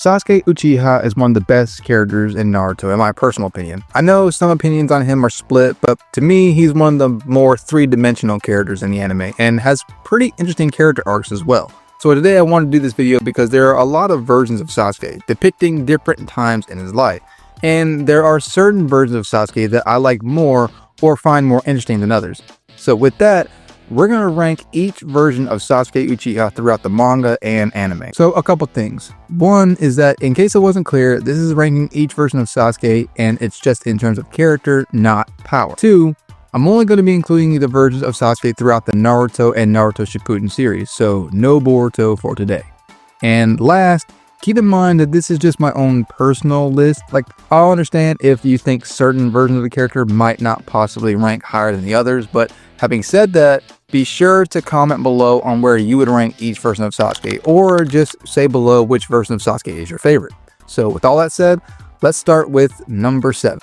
Sasuke Uchiha is one of the best characters in Naruto in my personal opinion. I know some opinions on him are split, but to me he's one of the more three-dimensional characters in the anime and has pretty interesting character arcs as well. So today I wanted to do this video because there are a lot of versions of Sasuke depicting different times in his life, and there are certain versions of Sasuke that I like more or find more interesting than others. So with that, we're going to rank each version of Sasuke Uchiha throughout the manga and anime. So a couple things. One is that, in case it wasn't clear, this is ranking each version of Sasuke and it's just in terms of character, not power. Two, I'm only going to be including the versions of Sasuke throughout the Naruto and Naruto Shippuden series, so no Boruto for today. And last, keep in mind that this is just my own personal list. Like, I'll understand if you think certain versions of the character might not possibly rank higher than the others, but having said that, be sure to comment below on where you would rank each version of Sasuke, or just say below which version of Sasuke is your favorite. So with all that said, let's start with number 7.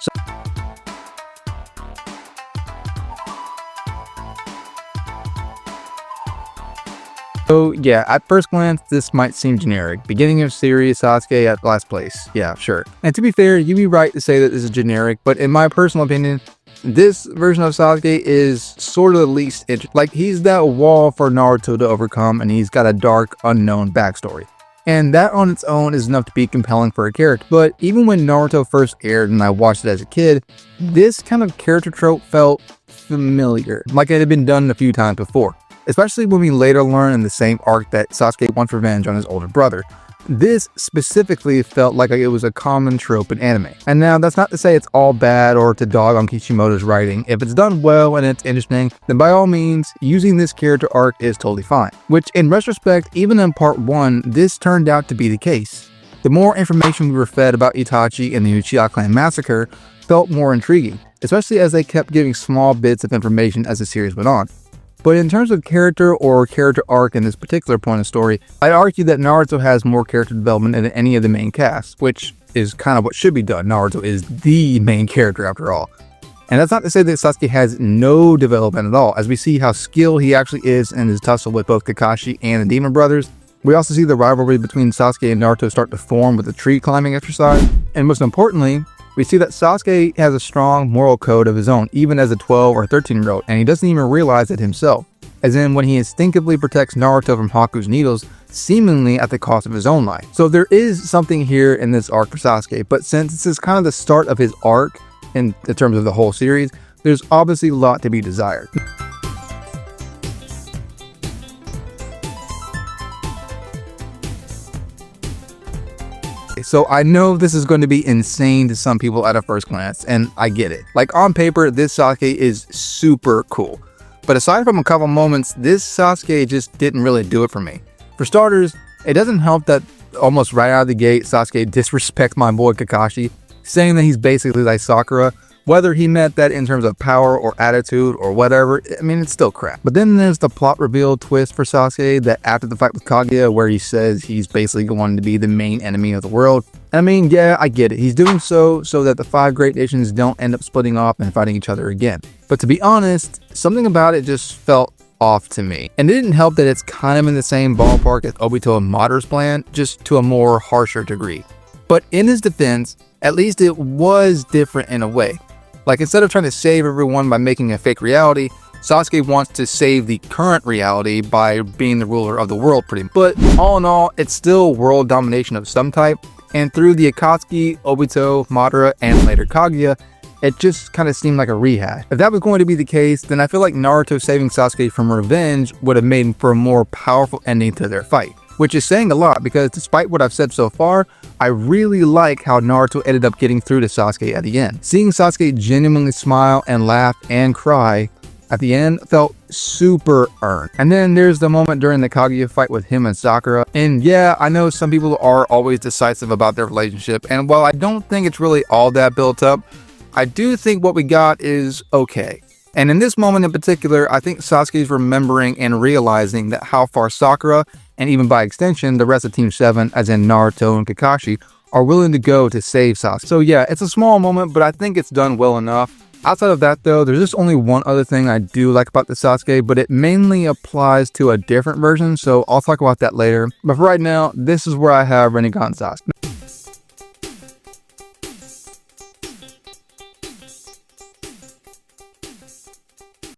So yeah, at first glance, this might seem generic. Beginning of series, Sasuke at last place. Yeah, sure. And to be fair, you'd be right to say that this is generic, but in my personal opinion, this version of Sasuke is sort of the least interesting. Like, he's that wall for Naruto to overcome, and he's got a dark, unknown backstory. And that on its own is enough to be compelling for a character. But even when Naruto first aired and I watched it as a kid, this kind of character trope felt familiar, like it had been done a few times before. Especially when we later learn in the same arc that Sasuke wants revenge on his older brother. This specifically felt like it was a common trope in anime. And now that's not to say it's all bad or to dog on Kishimoto's writing. If it's done well and it's interesting, then by all means, using this character arc is totally fine. Which in retrospect, even in part 1, this turned out to be the case. The more information we were fed about Itachi and the Uchiha Clan massacre felt more intriguing, especially as they kept giving small bits of information as the series went on. But in terms of character or character arc in this particular point of story, I'd argue that Naruto has more character development than any of the main casts, which is kind of what should be done. Naruto is the main character after all. And that's not to say that Sasuke has no development at all, as we see how skilled he actually is in his tussle with both Kakashi and the Demon Brothers. We also see the rivalry between Sasuke and Naruto start to form with the tree climbing exercise. And most importantly, we see that Sasuke has a strong moral code of his own, even as a 12 or 13-year-old, and he doesn't even realize it himself. As in when he instinctively protects Naruto from Haku's needles, seemingly at the cost of his own life. So there is something here in this arc for Sasuke, but since this is kind of the start of his arc in terms of the whole series, there's obviously a lot to be desired. So I know this is going to be insane to some people at a first glance, and I get it. Like, on paper, this Sasuke is super cool. But aside from a couple moments, this Sasuke just didn't really do it for me. For starters, it doesn't help that almost right out of the gate, Sasuke disrespects my boy Kakashi, saying that he's basically like Sakura. Whether he meant that in terms of power or attitude or whatever, I mean, it's still crap. But then there's the plot reveal twist for Sasuke that after the fight with Kage, where he says he's basically going to be the main enemy of the world. I mean, yeah, I get it. He's doing so that the 5 great nations don't end up splitting off and fighting each other again. But to be honest, something about it just felt off to me. And it didn't help that it's kind of in the same ballpark as Obito and Madara's plan, just to a more harsher degree. But in his defense, at least it was different in a way. Like, instead of trying to save everyone by making a fake reality, Sasuke wants to save the current reality by being the ruler of the world pretty much. But all in all, it's still world domination of some type, and through the Akatsuki, Obito, Madara, and later Kage, it just kind of seemed like a rehash. If that was going to be the case, then I feel like Naruto saving Sasuke from revenge would have made for a more powerful ending to their fight. Which is saying a lot, because despite what I've said so far, I really like how Naruto ended up getting through to Sasuke at the end. Seeing Sasuke genuinely smile and laugh and cry at the end felt super earned. And then there's the moment during the Kage fight with him and Sakura. And yeah, I know some people are always decisive about their relationship, and while I don't think it's really all that built up, I do think what we got is okay. And in this moment in particular, I think Sasuke's remembering and realizing that how far Sakura, and even by extension, the rest of Team 7, as in Naruto and Kakashi, are willing to go to save Sasuke. So yeah, it's a small moment, but I think it's done well enough. Outside of that though, there's just only one other thing I do like about the Sasuke, but it mainly applies to a different version, so I'll talk about that later. But for right now, this is where I have Rinnegan Sasuke.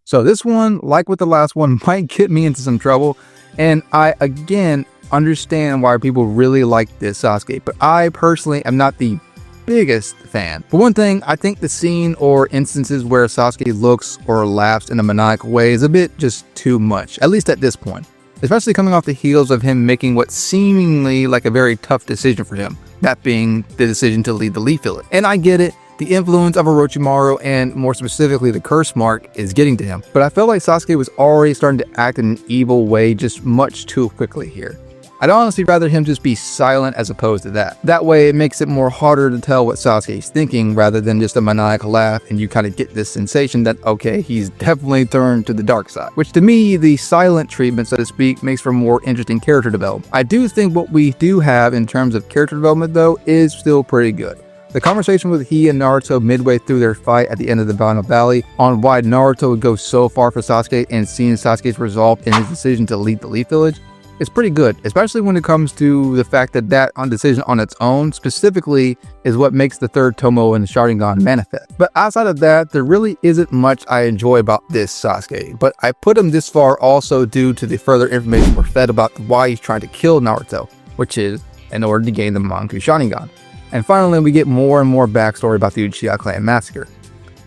So this one, like with the last one, might get me into some trouble, and I again understand why people really like this Sasuke, but I personally am not the biggest fan. For one thing, I think the scene or instances where Sasuke looks or laughs in a maniacal way is a bit just too much, at least at this point. Especially coming off the heels of him making what seemingly like a very tough decision for him, that being the decision to lead the Leaf Village. And I get it, the influence of Orochimaru and more specifically the curse mark is getting to him, but I felt like Sasuke was already starting to act in an evil way just much too quickly here. I'd honestly rather him just be silent as opposed to that. That way it makes it more harder to tell what Sasuke is thinking rather than just a maniacal laugh, and you kind of get this sensation that, okay, he's definitely turned to the dark side. Which to me, the silent treatment, so to speak, makes for more interesting character development. I do think what we do have in terms of character development though is still pretty good. The conversation with he and Naruto midway through their fight at the end of the Final Valley on why Naruto would go so far for Sasuke and seeing Sasuke's resolve in his decision to lead the Leaf Village is pretty good, especially when it comes to the fact that that decision on its own specifically is what makes the third Tomo and the Sharingan manifest. But outside of that, there really isn't much I enjoy about this Sasuke, but I put him this far also due to the further information we're fed about why he's trying to kill Naruto, which is in order to gain the Mangekyō Sharingan. And finally, we get more and more backstory about the Uchiha Clan massacre.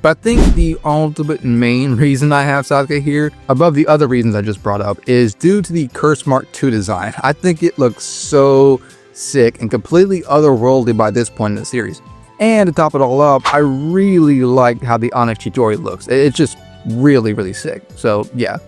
But I think the ultimate main reason I have Sasuke here, above the other reasons I just brought up, is due to the Curse Mark II design. I think it looks so sick and completely otherworldly by this point in the series. And to top it all up, I really like how the Onyx Chidori looks. It's just really, really sick. So yeah.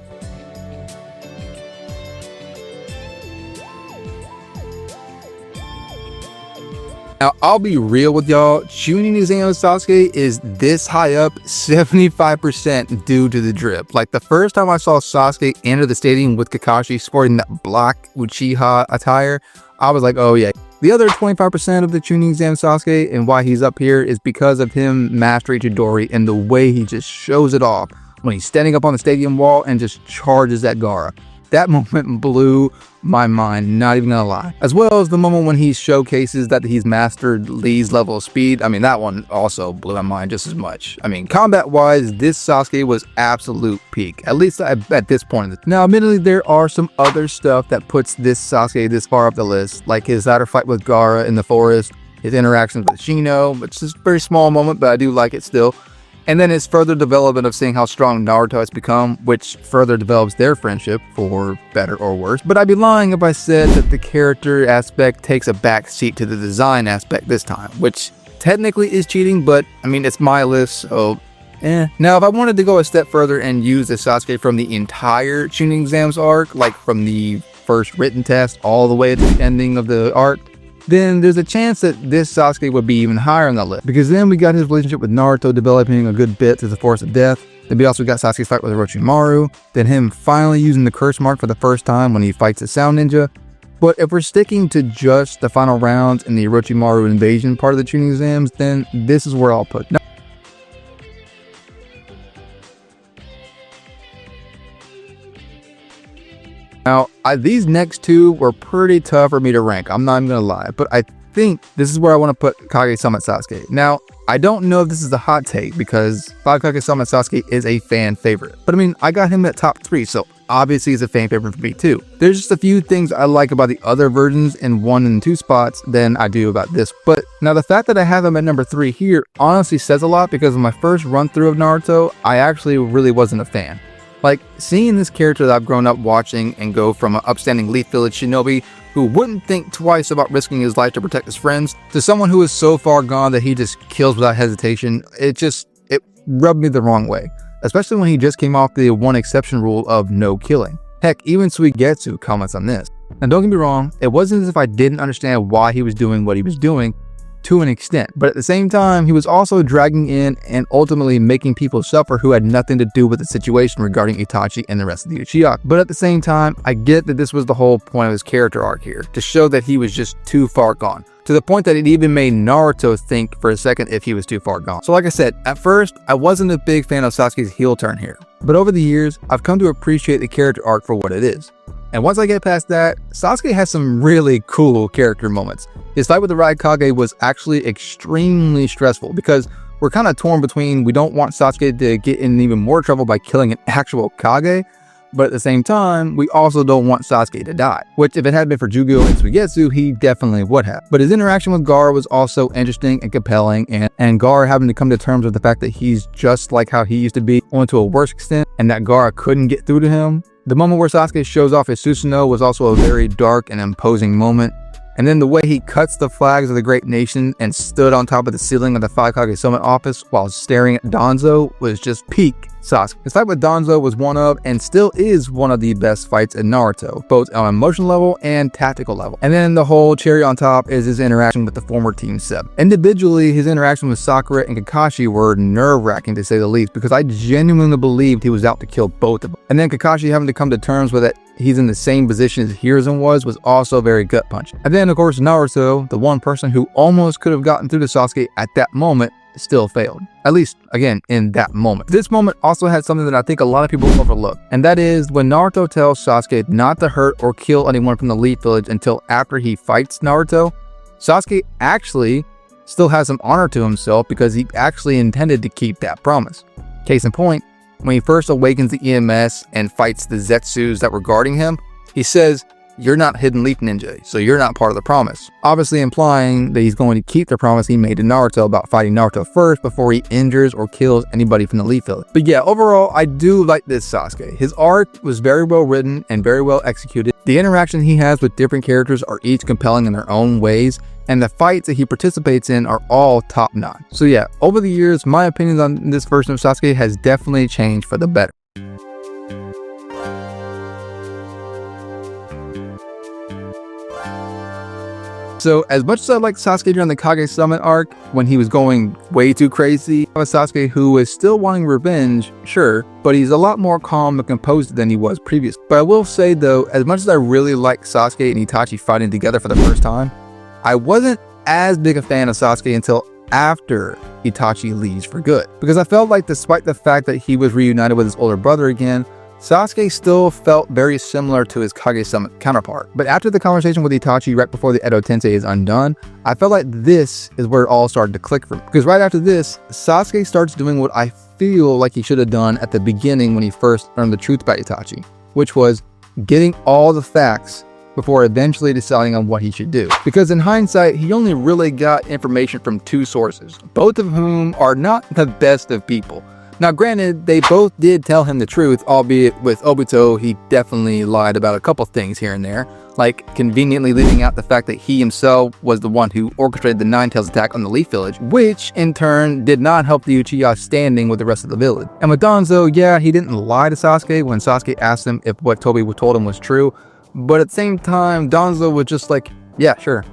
Now, I'll be real with y'all, Chunin exam Sasuke is this high up 75% due to the drip. Like the first time I saw Sasuke enter the stadium with Kakashi sporting that black Uchiha attire, I was like, oh yeah. The other 25% of the Chunin exam Sasuke and why he's up here is because of him mastering Chidori and the way he just shows it off when he's standing up on the stadium wall and just charges at Gaara. That moment blew my mind, not even gonna lie. As well as the moment when he showcases that he's mastered Lee's level of speed. I mean, that one also blew my mind just as much. I mean, combat-wise, this Sasuke was absolute peak, at least at this point. Now, admittedly, there are some other stuff that puts this Sasuke this far up the list, like his latter fight with Gaara in the forest, his interactions with Shino, which is a very small moment, but I do like it still. And then his further development of seeing how strong Naruto has become, which further develops their friendship, for better or worse. But I'd be lying if I said that the character aspect takes a back seat to the design aspect this time, which technically is cheating, but I mean, it's my list, so Now, if I wanted to go a step further and use the Sasuke from the entire Chunin exams arc, like from the first written test all the way to the ending of the arc, then there's a chance that this Sasuke would be even higher on the list. Because then we got his relationship with Naruto developing a good bit to the Force of Death. Then we also got Sasuke's fight with Orochimaru. Then him finally using the curse mark for the first time when he fights the Sound Ninja. But if we're sticking to just the final rounds and the Orochimaru invasion part of the Chunin exams, then this is where I'll put. Now, these next two were pretty tough for me to rank, I'm not even gonna lie, but I think this is where I want to put Kage Summit Sasuke. Now, I don't know if this is a hot take because Kage Summit Sasuke is a fan favorite, but I mean, I got him at top 3, so obviously he's a fan favorite for me too. There's just a few things I like about the other versions in 1 and 2 spots than I do about this, but now the fact that I have him at number 3 here honestly says a lot because of my first run through of Naruto, I actually really wasn't a fan. Like, seeing this character that I've grown up watching and go from an upstanding Leaf Village shinobi who wouldn't think twice about risking his life to protect his friends, to someone who is so far gone that he just kills without hesitation, it rubbed me the wrong way. Especially when he just came off the one exception rule of no killing. Heck, even Suigetsu comments on this. And don't get me wrong, it wasn't as if I didn't understand why he was doing what he was doing, to an extent, but at the same time, he was also dragging in and ultimately making people suffer who had nothing to do with the situation regarding Itachi and the rest of the Uchiha. But at the same time, I get that this was the whole point of his character arc here, to show that he was just too far gone, to the point that it even made Naruto think for a second if he was too far gone. So like I said, at first, I wasn't a big fan of Sasuke's heel turn here, but over the years, I've come to appreciate the character arc for what it is. And once I get past that, Sasuke has some really cool character moments. His fight with the Raikage was actually extremely stressful because we're kind of torn between we don't want Sasuke to get in even more trouble by killing an actual Kage, but at the same time, we also don't want Sasuke to die, which if it had been for Jugo and Suigetsu, he definitely would have. But his interaction with Gaara was also interesting and compelling, and Gaara having to come to terms with the fact that he's just like how he used to be, only to a worse extent, and that Gaara couldn't get through to him. The moment where Sasuke shows off his Susanoo was also a very dark and imposing moment. And then the way he cuts the flags of the great nation and stood on top of the ceiling of the 5 Kage Summit office while staring at Danzo was just peak Sasuke. His fight with Danzo was one of, and still is one of the best fights in Naruto, both on emotional level and tactical level. And then the whole cherry on top is his interaction with the former Team 7. Individually, his interaction with Sakura and Kakashi were nerve-wracking to say the least, because I genuinely believed he was out to kill both of them. And then Kakashi having to come to terms with it, he's in the same position as Hiruzen was also very gut-punching. And then of course Naruto, the one person who almost could have gotten through to Sasuke at that moment, still failed. At least, again, in that moment. This moment also had something that I think a lot of people overlook, and that is when Naruto tells Sasuke not to hurt or kill anyone from the Leaf Village until after he fights Naruto. Sasuke actually still has some honor to himself because he actually intended to keep that promise. Case in point, when he first awakens the EMS and fights the Zetsus that were guarding him, he says, "You're not Hidden Leaf Ninja, so you're not part of the promise." Obviously implying that he's going to keep the promise he made to Naruto about fighting Naruto first before he injures or kills anybody from the Leaf Village. But yeah, overall, I do like this Sasuke. His arc was very well written and very well executed. The interaction he has with different characters are each compelling in their own ways, and the fights that he participates in are all top-notch. So yeah, over the years, my opinions on this version of Sasuke has definitely changed for the better. So as much as I liked Sasuke during the Kage Summit arc, when he was going way too crazy, I have a Sasuke who is still wanting revenge, sure, but he's a lot more calm and composed than he was previously. But I will say though, as much as I really like Sasuke and Itachi fighting together for the first time, I wasn't as big a fan of Sasuke until after Itachi leaves for good. Because I felt like despite the fact that he was reunited with his older brother again, Sasuke still felt very similar to his Kage Summit counterpart. But after the conversation with Itachi right before the Edo Tensei is undone, I felt like this is where it all started to click for me. Because right after this, Sasuke starts doing what I feel like he should have done at the beginning when he first learned the truth about Itachi, which was getting all the facts before eventually deciding on what he should do. Because in hindsight, he only really got information from two sources, both of whom are not the best of people. Now granted, they both did tell him the truth, albeit with Obito, he definitely lied about a couple things here and there, like conveniently leaving out the fact that he himself was the one who orchestrated the Nine Tails attack on the Leaf Village, which in turn did not help the Uchiha standing with the rest of the village. And with Danzo, yeah, he didn't lie to Sasuke when Sasuke asked him if what Tobi told him was true, but at the same time, Danzo was just like, yeah, sure.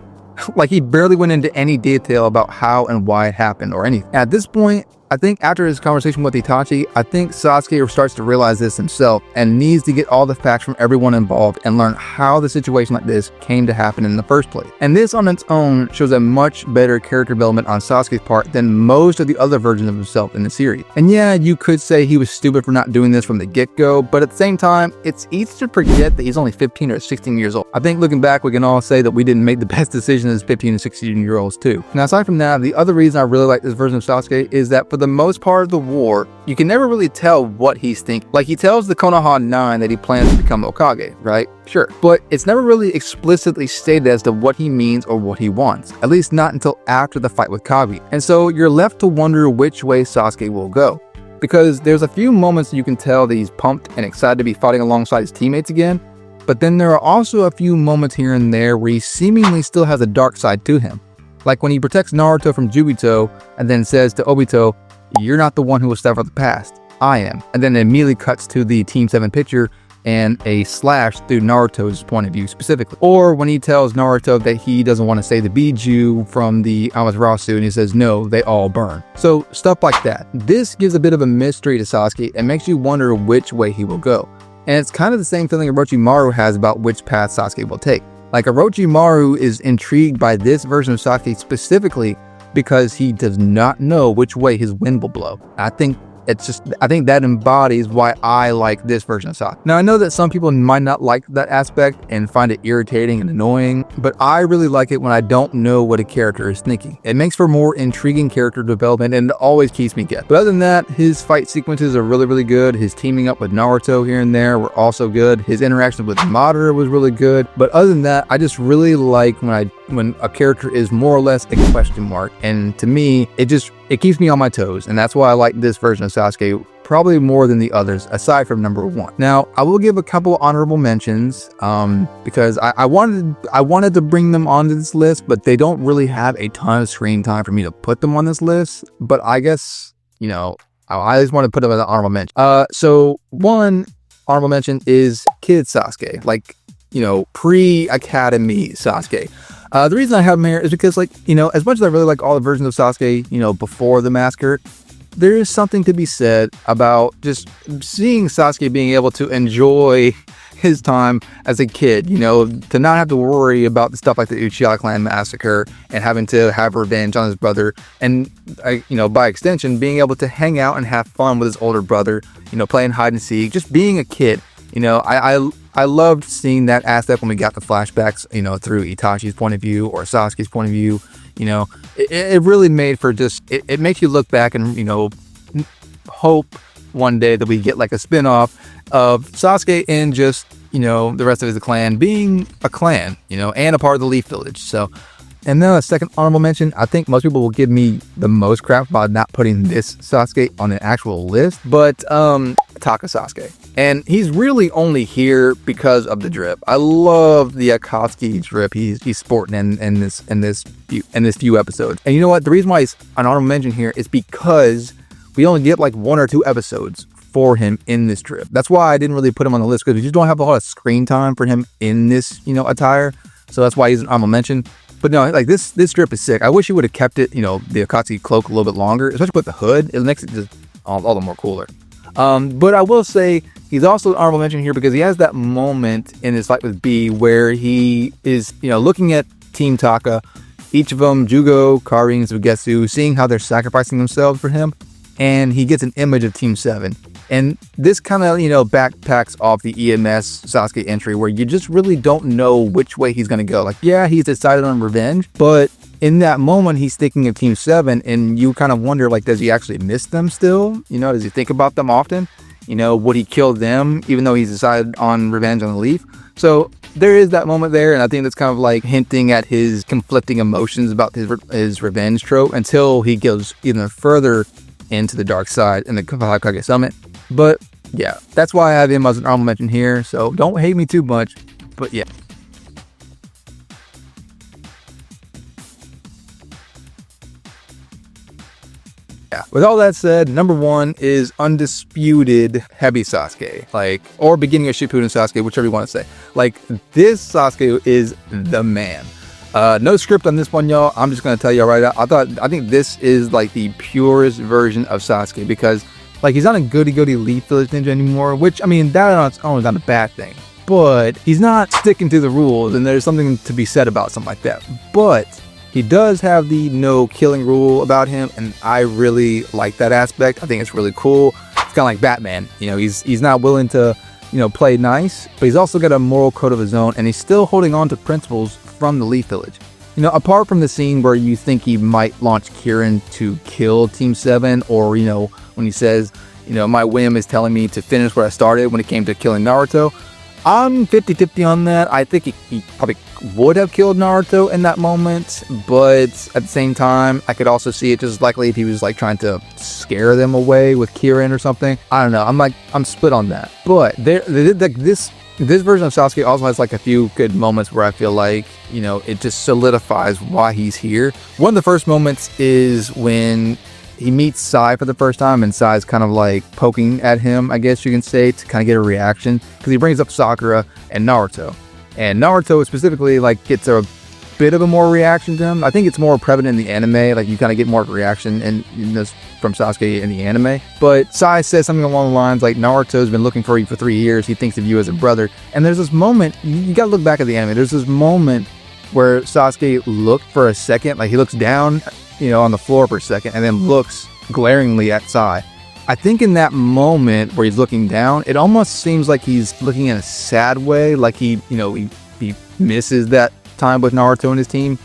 Like he barely went into any detail about how and why it happened or anything. At this point, I think after his conversation with Itachi, I think Sasuke starts to realize this himself and needs to get all the facts from everyone involved and learn how the situation like this came to happen in the first place. And this on its own shows a much better character development on Sasuke's part than most of the other versions of himself in the series. And yeah, you could say he was stupid for not doing this from the get-go, but at the same time, it's easy to forget that he's only 15 or 16 years old. I think looking back, we can all say that we didn't make the best decisions as 15 and 16-year-olds too. Now aside from that, the other reason I really like this version of Sasuke is that for the most part of the war, you can never really tell what he's thinking. Like he tells the Konoha 9 that he plans to become Hokage, right? Sure. But it's never really explicitly stated as to what he means or what he wants, at least not until after the fight with Kage. And so you're left to wonder which way Sasuke will go. Because there's a few moments you can tell that he's pumped and excited to be fighting alongside his teammates again, but then there are also a few moments here and there where he seemingly still has a dark side to him. Like when he protects Naruto from Jubito and then says to Obito, "You're not the one who will sever the past, I am." And then it immediately cuts to the Team 7 picture and a slash through Naruto's point of view specifically. Or when he tells Naruto that he doesn't want to say the Biju from the Amaterasu and he says, "No, they all burn." So stuff like that. This gives a bit of a mystery to Sasuke and makes you wonder which way he will go. And it's kind of the same feeling Orochimaru has about which path Sasuke will take. Like Orochimaru is intrigued by this version of Sasuke specifically because he does not know which way his wind will blow. I think it's just, I think that embodies why I like this version of Sasuke. Now, I know that some people might not like that aspect and find it irritating and annoying, but I really like it when I don't know what a character is thinking. It makes for more intriguing character development and it always keeps me guessing. But other than that, his fight sequences are really, really good. His teaming up with Naruto here and there were also good. His interaction with Madara was really good. But other than that, I just really like when a character is more or less a question mark. And to me, it keeps me on my toes. And that's why I like this version of Sasuke probably more than the others, aside from number 1. Now, I will give a couple honorable mentions because I wanted to bring them onto this list, but they don't really have a ton of screen time for me to put them on this list. But I guess, you know, I just want to put them as an honorable mention. So one honorable mention is Kid Sasuke, like, you know, pre-academy Sasuke. The reason I have him here is because, like, you know, as much as I really like all the versions of Sasuke, you know, before the massacre, there is something to be said about just seeing Sasuke being able to enjoy his time as a kid, you know, to not have to worry about the stuff like the Uchiha Clan massacre and having to have revenge on his brother. And, you know, by extension, being able to hang out and have fun with his older brother, you know, playing hide and seek, just being a kid. You know, I loved seeing that aspect when we got the flashbacks, you know, through Itachi's point of view or Sasuke's point of view. You know, it really made for just, it makes you look back and, you know, hope one day that we get like a spin-off of Sasuke and just, you know, the rest of his clan being a clan, you know, and a part of the Leaf Village. So, and then a second honorable mention, I think most people will give me the most crap about not putting this Sasuke on an actual list, but Taka Sasuke. And he's really only here because of the drip. I love the Akatsuki drip he's sporting in this few episodes. And you know what? The reason why he's an honorable mention here is because we only get like 1 or 2 episodes for him in this drip. That's why I didn't really put him on the list, because we just don't have a lot of screen time for him in this, you know, attire. So that's why he's an honorable mention. But no, like this drip is sick. I wish he would have kept it, you know, the Akatsuki cloak a little bit longer, especially with the hood. It makes it just all the more cooler. But I will say he's also an honorable mention here because he has that moment in his fight with B where he is, you know, looking at Team Taka, each of them, Jugo, Karin, Sugetsu, seeing how they're sacrificing themselves for him, and he gets an image of Team 7. And this kind of, you know, backpacks off the EMS Sasuke entry where you just really don't know which way he's going to go. Like, yeah, he's decided on revenge, but in that moment, he's thinking of Team 7, and you kind of wonder, like, does he actually miss them still? You know, does he think about them often? You know, would he kill them even though he's decided on revenge on the Leaf? So there is that moment there, and I think that's kind of like hinting at his conflicting emotions about his revenge trope until he goes even further into the dark side in the Kage Summit. But yeah, that's why I have him as an honorable mention here, so don't hate me too much, but yeah. With all that said, number 1 is undisputed Hebi Sasuke, like, or beginning of Shippuden Sasuke, whichever you want to say. Like, this Sasuke is the man. No script on this one, y'all. I'm just gonna tell y'all right out. I think this is like the purest version of Sasuke because, like, he's not a goody-goody Leaf Village ninja anymore, which, I mean, that on its own is not a bad thing. But he's not sticking to the rules, and there's something to be said about something like that. But he does have the no killing rule about him, and I really like that aspect. I think it's really cool. It's kind of like Batman. You know, he's not willing to, you know, play nice, but he's also got a moral code of his own, and he's still holding on to principles from the Leaf Village. You know, apart from the scene where you think he might launch Kirin to kill Team 7, or, you know, when he says, you know, my whim is telling me to finish where I started when it came to killing Naruto, I'm 50-50 on that. I think he probably would have killed Naruto in that moment, but at the same time, I could also see it just likely if he was like trying to scare them away with Kirin or something. I don't know. I'm split on that. But this version of Sasuke also has like a few good moments where I feel like, you know, it just solidifies why he's here. One of the first moments is when he meets Sai for the first time, and Sai's kind of like poking at him, I guess you can say, to kind of get a reaction, because he brings up Sakura and Naruto. And Naruto specifically like gets a bit of a more reaction to him. I think it's more prevalent in the anime, like you kind of get more reaction in this from Sasuke in the anime. But Sai says something along the lines like, Naruto's been looking for you for 3 years, he thinks of you as a brother. And there's this moment, you gotta look back at the anime, there's this moment where Sasuke looked for a second, like he looks down, you know, on the floor for a second, and then looks glaringly at Sai. I think in that moment where he's looking down, it almost seems like he's looking in a sad way, like he misses that time with Naruto and his team.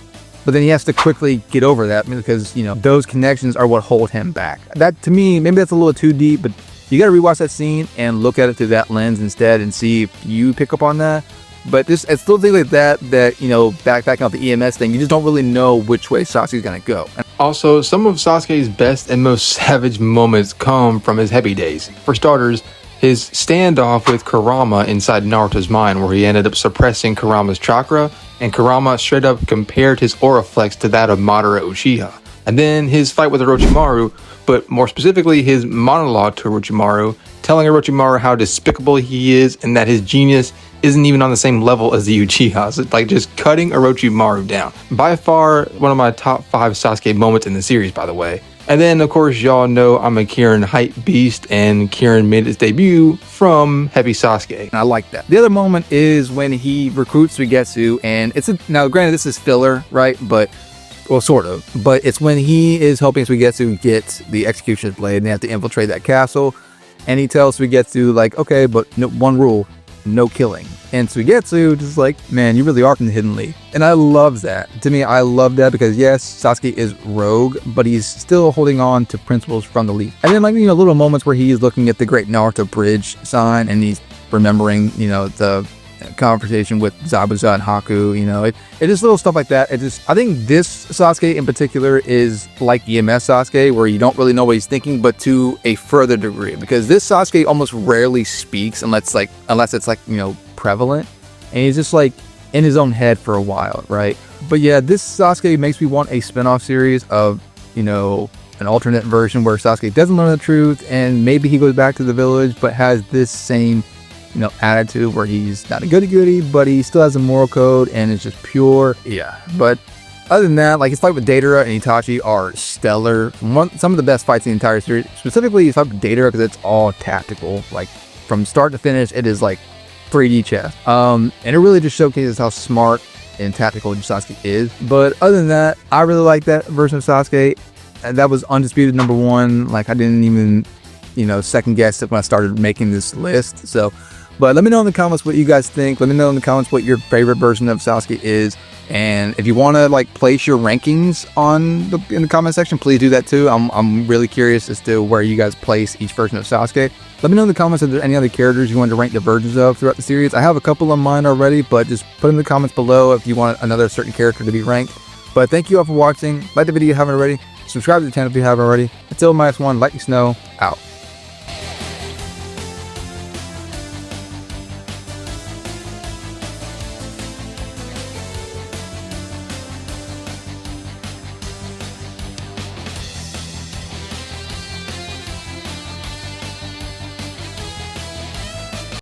But then he has to quickly get over that because, those connections are what hold him back. That, to me, maybe that's a little too deep, but you got to rewatch that scene and look at it through that lens instead and see if you pick up on that. But it's still things like that, backing off the EMS thing, you just don't really know which way Sasuke's going to go. Also, some of Sasuke's best and most savage moments come from his Hebi days. For starters, his standoff with Kurama inside Naruto's mind, where he ended up suppressing Kurama's chakra, and Kurama straight up compared his aura flex to that of Madara Uchiha. And then his fight with Orochimaru, but more specifically his monologue to Orochimaru, telling Orochimaru how despicable he is and that his genius isn't even on the same level as the Uchihas, like just cutting Orochimaru down. By far, one of my top 5 Sasuke moments in the series, by the way. And then, of course, y'all know I'm a Kirin hype beast, and Kirin made its debut from Hebi Sasuke. And I like that. The other moment is when he recruits Suigetsu, and now granted this is filler, right? Well, sort of. But it's when he is helping Suigetsu get the Executioner's Blade, and they have to infiltrate that castle. And he tells Suigetsu, like, okay, but one rule, no killing. And Suigetsu just like, man, you really are from the Hidden League. And I love that. To me, I love that because yes, Sasuke is rogue, but he's still holding on to principles from the League. And then little moments where he's looking at the Great Naruto Bridge sign and he's remembering, the conversation with Zabuza and Haku, it just little stuff like that. I think this Sasuke in particular is like EMS Sasuke, where you don't really know what he's thinking, but to a further degree, because this Sasuke almost rarely speaks unless it's prevalent, and he's just like in his own head for a while, right? But yeah, this Sasuke makes me want a spin-off series of, an alternate version where Sasuke doesn't learn the truth and maybe he goes back to the village, but has this same attitude where he's not a goody-goody, but he still has a moral code and it's just pure. Yeah, but other than that, his fight with Deidara and Itachi are stellar. Some of the best fights in the entire series. Specifically, his fight with Deidara because it's all tactical. From start to finish, it is 3D chess. And it really just showcases how smart and tactical Sasuke is. But other than that, I really like that version of Sasuke. And that was undisputed number 1. I didn't even, second guess it when I started making this list. So. But let me know in the comments what you guys think. Let me know in the comments what your favorite version of Sasuke is. And if you want to place your rankings in the comment section, please do that too. I'm really curious as to where you guys place each version of Sasuke. Let me know in the comments if there's any other characters you want to rank the versions of throughout the series. I have a couple of mine already, but just put in the comments below if you want another certain character to be ranked. But thank you all for watching. Like the video if you haven't already. Subscribe to the channel if you haven't already. Until my next one, Lightning Snow, out.